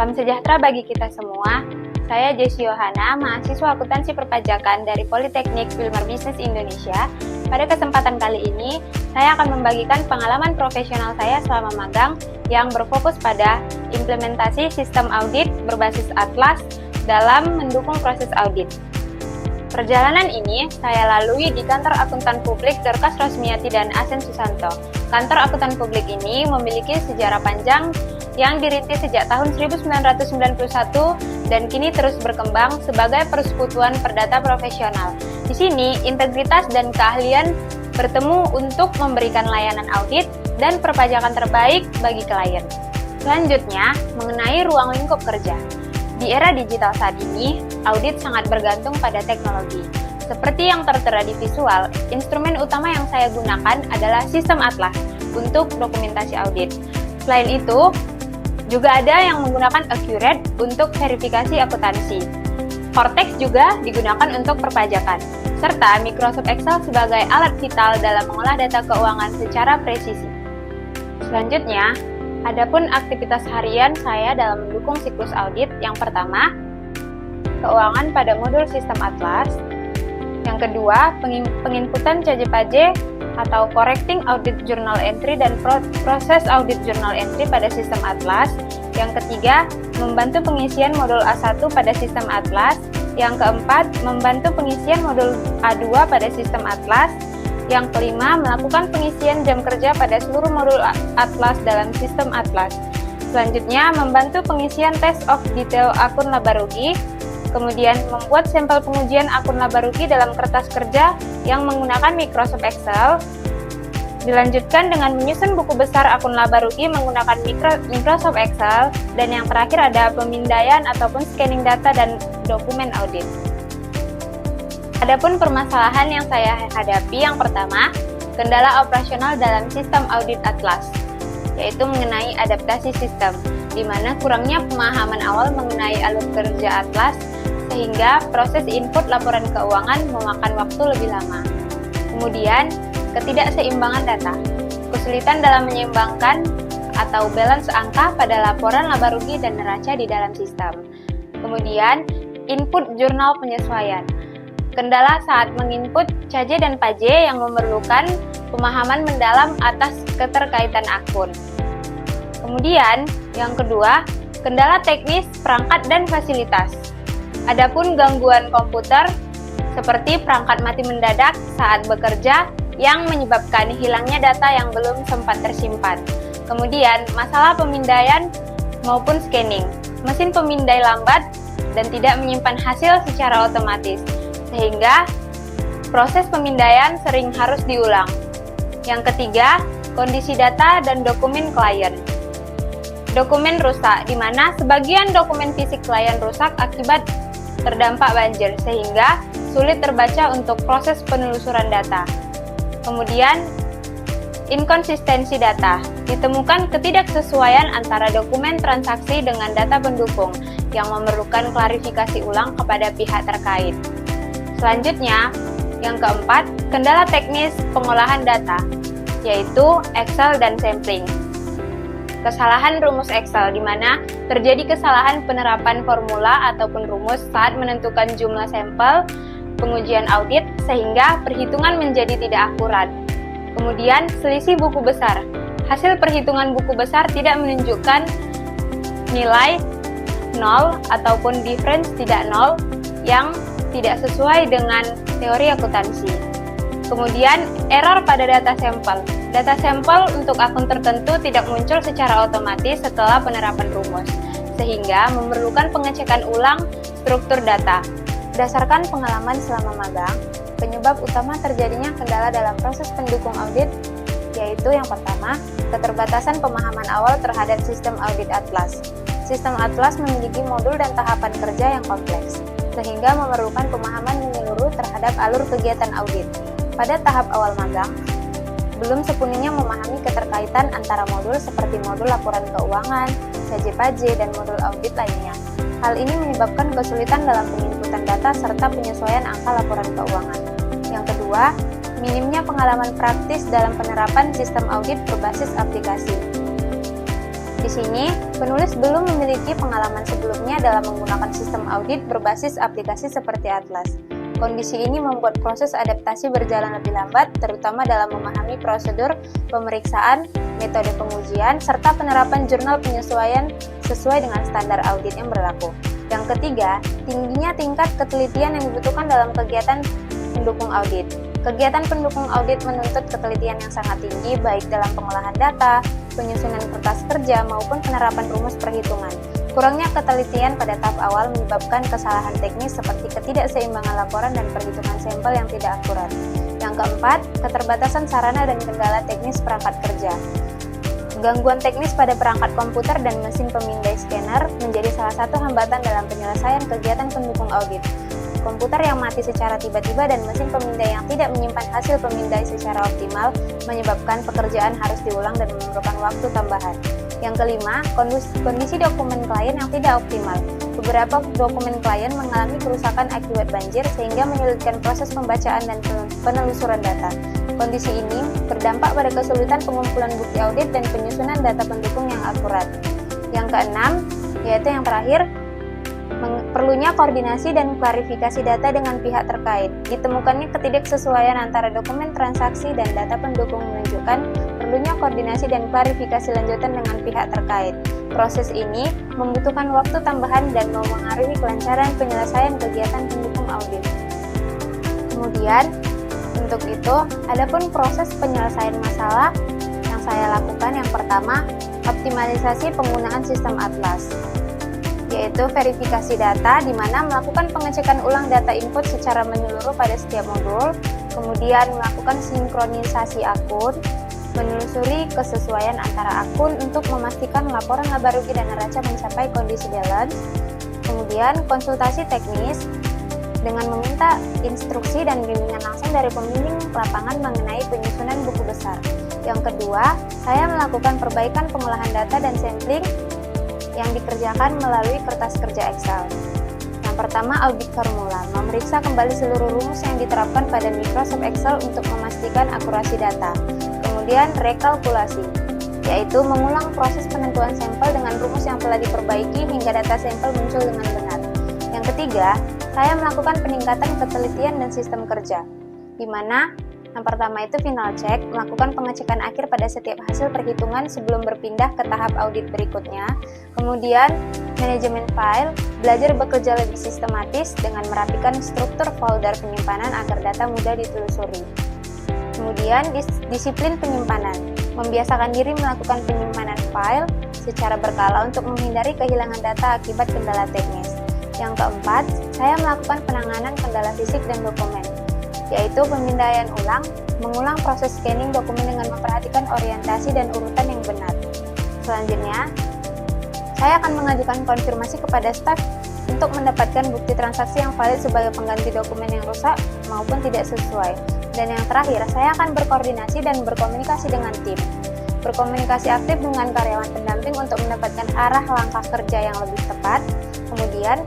Salam sejahtera bagi kita semua. Saya Jessie Yohana, mahasiswa akuntansi perpajakan dari Politeknik Wilmar Bisnis Indonesia. Pada kesempatan kali ini, saya akan membagikan pengalaman profesional saya selama magang yang berfokus pada implementasi sistem audit berbasis Atlas dalam mendukung proses audit. Perjalanan ini saya lalui di Kantor Akuntan Publik Dorcas Rosmiati dan Asen Susanto. Kantor Akuntan Publik ini memiliki sejarah panjang yang dirintis sejak tahun 1991 dan kini terus berkembang sebagai persekutuan perdata profesional. Di sini, integritas dan keahlian bertemu untuk memberikan layanan audit dan perpajakan terbaik bagi klien. Selanjutnya, mengenai ruang lingkup kerja. Di era digital saat ini, audit sangat bergantung pada teknologi. Seperti yang tertera di visual, instrumen utama yang saya gunakan adalah sistem Atlas untuk dokumentasi audit. Selain itu, juga ada yang menggunakan Accurate untuk verifikasi akuntansi. Cortex juga digunakan untuk perpajakan, serta Microsoft Excel sebagai alat vital dalam mengolah data keuangan secara presisi. Selanjutnya, adapun aktivitas harian saya dalam mendukung siklus audit, yang pertama, keuangan pada modul sistem Atlas. Yang kedua, penginputan CJPJ atau Correcting Audit Journal Entry dan proses Audit Journal Entry pada sistem Atlas. Yang ketiga, membantu pengisian modul A1 pada sistem Atlas. Yang keempat, membantu pengisian modul A2 pada sistem Atlas. Yang kelima, melakukan pengisian jam kerja pada seluruh modul Atlas dalam sistem Atlas. Selanjutnya, membantu pengisian test of detail akun laba rugi. Kemudian, membuat sampel pengujian akun laba rugi dalam kertas kerja yang menggunakan Microsoft Excel. Dilanjutkan dengan menyusun buku besar akun laba rugi menggunakan Microsoft Excel. Dan yang terakhir ada pemindaian ataupun scanning data dan dokumen audit. Adapun permasalahan yang saya hadapi, yang pertama, kendala operasional dalam sistem audit Atlas, yaitu mengenai adaptasi sistem, di mana kurangnya pemahaman awal mengenai alur kerja Atlas, sehingga proses input laporan keuangan memakan waktu lebih lama. Kemudian, ketidakseimbangan data, kesulitan dalam menyeimbangkan atau balance angka pada laporan laba rugi dan neraca di dalam sistem. Kemudian, input jurnal penyesuaian, kendala saat menginput CAJ dan PAJ yang memerlukan pemahaman mendalam atas keterkaitan akun. Kemudian, yang kedua, kendala teknis, perangkat, dan fasilitas. Adapun gangguan komputer, seperti perangkat mati mendadak saat bekerja yang menyebabkan hilangnya data yang belum sempat tersimpan. Kemudian, masalah pemindaian maupun scanning. Mesin pemindai lambat dan tidak menyimpan hasil secara otomatis, sehingga proses pemindaian sering harus diulang. Yang ketiga, kondisi data dan dokumen klien. Dokumen rusak, di mana sebagian dokumen fisik klien rusak akibat terdampak banjir, sehingga sulit terbaca untuk proses penelusuran data. Kemudian, inkonsistensi data. Ditemukan ketidaksesuaian antara dokumen transaksi dengan data pendukung yang memerlukan klarifikasi ulang kepada pihak terkait. Selanjutnya, yang keempat, kendala teknis pengolahan data, yaitu Excel dan sampling. Kesalahan rumus Excel, di mana terjadi kesalahan penerapan formula ataupun rumus saat menentukan jumlah sampel pengujian audit, sehingga perhitungan menjadi tidak akurat. Kemudian, selisih buku besar. Hasil perhitungan buku besar tidak menunjukkan nilai 0 ataupun difference tidak 0 yang tidak sesuai dengan teori akuntansi. Kemudian, error pada data sampel. Data sampel untuk akun tertentu tidak muncul secara otomatis setelah penerapan rumus, sehingga memerlukan pengecekan ulang struktur data. Berdasarkan pengalaman selama magang, penyebab utama terjadinya kendala dalam proses pendukung audit, yaitu yang pertama, keterbatasan pemahaman awal terhadap sistem audit Atlas. Sistem Atlas memiliki modul dan tahapan kerja yang kompleks, sehingga memerlukan pemahaman menyeluruh terhadap alur kegiatan audit. Pada tahap awal magang, belum sepenuhnya memahami keterkaitan antara modul seperti modul laporan keuangan, CJPJ, dan modul audit lainnya. Hal ini menyebabkan kesulitan dalam penginputan data serta penyesuaian angka laporan keuangan. Yang kedua, minimnya pengalaman praktis dalam penerapan sistem audit berbasis aplikasi. Di sini, penulis belum memiliki pengalaman sebelumnya dalam menggunakan sistem audit berbasis aplikasi seperti Atlas. Kondisi ini membuat proses adaptasi berjalan lebih lambat, terutama dalam memahami prosedur pemeriksaan, metode pengujian, serta penerapan jurnal penyesuaian sesuai dengan standar audit yang berlaku. Yang ketiga, tingginya tingkat ketelitian yang dibutuhkan dalam kegiatan pendukung audit. Kegiatan pendukung audit menuntut ketelitian yang sangat tinggi, baik dalam pengolahan data, penyusunan kertas kerja, maupun penerapan rumus perhitungan. Kurangnya ketelitian pada tahap awal menyebabkan kesalahan teknis seperti ketidakseimbangan laporan dan perhitungan sampel yang tidak akurat. Yang keempat, keterbatasan sarana dan kendala teknis perangkat kerja. Gangguan teknis pada perangkat komputer dan mesin pemindai scanner menjadi salah satu hambatan dalam penyelesaian kegiatan pendukung audit. Komputer yang mati secara tiba-tiba dan mesin pemindai yang tidak menyimpan hasil pemindai secara optimal menyebabkan pekerjaan harus diulang dan memerlukan waktu tambahan. Yang kelima, kondisi dokumen klien yang tidak optimal. Beberapa dokumen klien mengalami kerusakan akibat banjir sehingga menyulitkan proses pembacaan dan penelusuran data. Kondisi ini berdampak pada kesulitan pengumpulan bukti audit dan penyusunan data pendukung yang akurat. Yang keenam, yaitu yang terakhir, perlunya koordinasi dan klarifikasi data dengan pihak terkait. Ditemukannya ketidaksesuaian antara dokumen transaksi dan data pendukung menunjukkan perlunya koordinasi dan klarifikasi lanjutan dengan pihak terkait. Proses ini membutuhkan waktu tambahan dan memengaruhi kelancaran penyelesaian kegiatan pendukung audit. Kemudian, untuk itu, adapun proses penyelesaian masalah yang saya lakukan, yang pertama, optimalisasi penggunaan sistem Atlas, yaitu verifikasi data di mana melakukan pengecekan ulang data input secara menyeluruh pada setiap modul, kemudian melakukan sinkronisasi akun, menelusuri kesesuaian antara akun untuk memastikan laporan laba rugi dan neraca mencapai kondisi balance, kemudian konsultasi teknis dengan meminta instruksi dan bimbingan langsung dari pembimbing lapangan mengenai penyusunan buku besar. Yang kedua, saya melakukan perbaikan pengolahan data dan sampling yang dikerjakan melalui kertas kerja Excel. Yang pertama, audit formula, memeriksa kembali seluruh rumus yang diterapkan pada Microsoft Excel untuk memastikan akurasi data. Kemudian, rekalkulasi, yaitu mengulang proses penentuan sampel dengan rumus yang telah diperbaiki hingga data sampel muncul dengan benar. Yang ketiga, saya melakukan peningkatan ketelitian dan sistem kerja, di mana yang pertama itu final check, melakukan pengecekan akhir pada setiap hasil perhitungan sebelum berpindah ke tahap audit berikutnya. Kemudian, manajemen file, belajar bekerja lebih sistematis dengan merapikan struktur folder penyimpanan agar data mudah ditelusuri. Kemudian, disiplin penyimpanan, membiasakan diri melakukan penyimpanan file secara berkala untuk menghindari kehilangan data akibat kendala teknis. Yang keempat, saya melakukan penanganan kendala fisik dan dokumen, yaitu pemindaian ulang, mengulang proses scanning dokumen dengan memperhatikan orientasi dan urutan yang benar. Selanjutnya, saya akan mengajukan konfirmasi kepada staf untuk mendapatkan bukti transaksi yang valid sebagai pengganti dokumen yang rusak maupun tidak sesuai. Dan yang terakhir, saya akan berkoordinasi dan berkomunikasi dengan tim. Berkomunikasi aktif dengan karyawan pendamping untuk mendapatkan arah langkah kerja yang lebih tepat. Kemudian,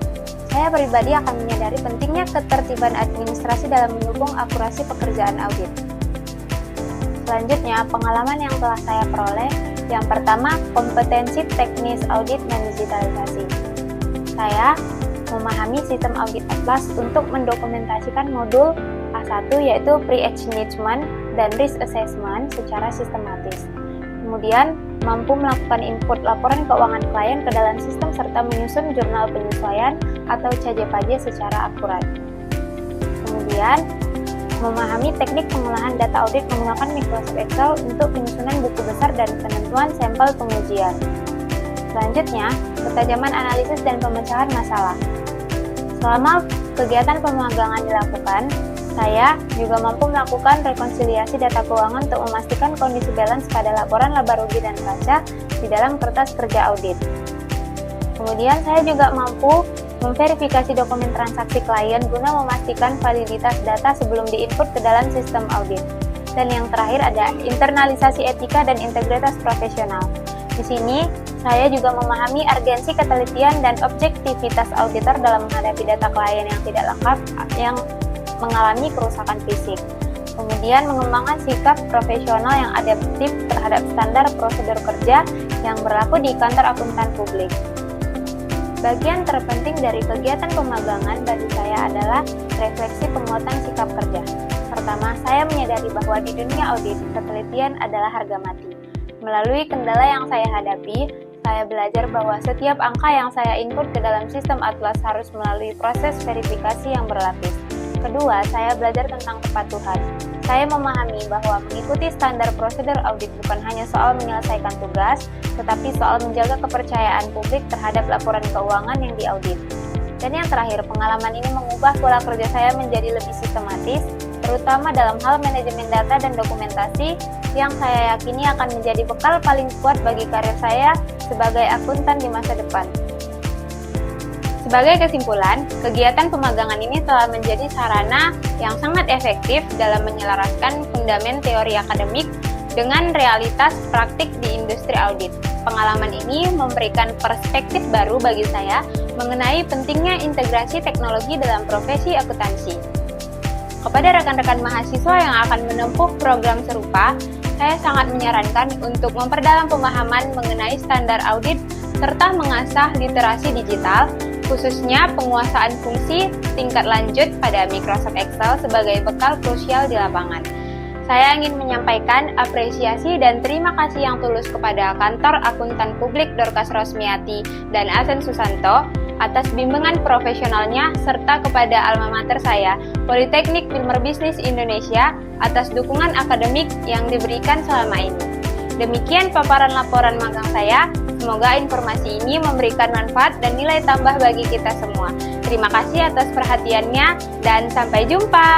saya pribadi akan menyadari pentingnya ketertiban administrasi dalam mendukung akurasi pekerjaan audit. Selanjutnya, pengalaman yang telah saya peroleh. Yang pertama, kompetensi teknis audit dan digitalisasi. Saya memahami sistem audit Atlas untuk mendokumentasikan modul A1 yaitu Pre-Management dan Risk Assessment secara sistematis. Kemudian, mampu melakukan input laporan keuangan klien ke dalam sistem serta menyusun jurnal penyesuaian atau CJPJ secara akurat. Kemudian, memahami teknik pengolahan data audit menggunakan Microsoft Excel untuk penyusunan buku besar dan penentuan sampel pengujian. Selanjutnya, ketajaman analisis dan pemecahan masalah. Selama kegiatan pemagangan dilakukan, saya juga mampu melakukan rekonsiliasi data keuangan untuk memastikan kondisi balance pada laporan laba rugi dan neraca di dalam kertas kerja audit. Kemudian saya juga mampu memverifikasi dokumen transaksi klien guna memastikan validitas data sebelum diinput ke dalam sistem audit. Dan yang terakhir ada internalisasi etika dan integritas profesional. Di sini, saya juga memahami urgensi ketelitian dan objektivitas auditor dalam menghadapi data klien yang tidak lengkap yang mengalami kerusakan fisik. Kemudian mengembangkan sikap profesional yang adaptif terhadap standar prosedur kerja yang berlaku di kantor akuntan publik. Bagian terpenting dari kegiatan pemagangan bagi saya adalah refleksi penguatan sikap kerja. Pertama, saya menyadari bahwa di dunia audit, ketelitian adalah harga mati. Melalui kendala yang saya hadapi, saya belajar bahwa setiap angka yang saya input ke dalam sistem Atlas harus melalui proses verifikasi yang berlapis. Kedua, saya belajar tentang kepatuhan. Saya memahami bahwa mengikuti standar prosedur audit bukan hanya soal menyelesaikan tugas, tetapi soal menjaga kepercayaan publik terhadap laporan keuangan yang diaudit. Dan yang terakhir, pengalaman ini mengubah pola kerja saya menjadi lebih sistematis, terutama dalam hal manajemen data dan dokumentasi yang saya yakini akan menjadi bekal paling kuat bagi karir saya sebagai akuntan di masa depan. Sebagai kesimpulan, kegiatan pemagangan ini telah menjadi sarana yang sangat efektif dalam menyelaraskan fundament teori akademik dengan realitas praktik di industri audit. Pengalaman ini memberikan perspektif baru bagi saya mengenai pentingnya integrasi teknologi dalam profesi akuntansi. Kepada rekan-rekan mahasiswa yang akan menempuh program serupa, saya sangat menyarankan untuk memperdalam pemahaman mengenai standar audit serta mengasah literasi digital, khususnya penguasaan fungsi tingkat lanjut pada Microsoft Excel sebagai bekal krusial di lapangan. Saya ingin menyampaikan apresiasi dan terima kasih yang tulus kepada Kantor Akuntan Publik Dorcas Rosmiati dan Asen Susanto atas bimbingan profesionalnya serta kepada alma mater saya, Politeknik Wilmer Bisnis Indonesia, atas dukungan akademik yang diberikan selama ini. Demikian paparan laporan magang saya. Semoga informasi ini memberikan manfaat dan nilai tambah bagi kita semua. Terima kasih atas perhatiannya dan sampai jumpa.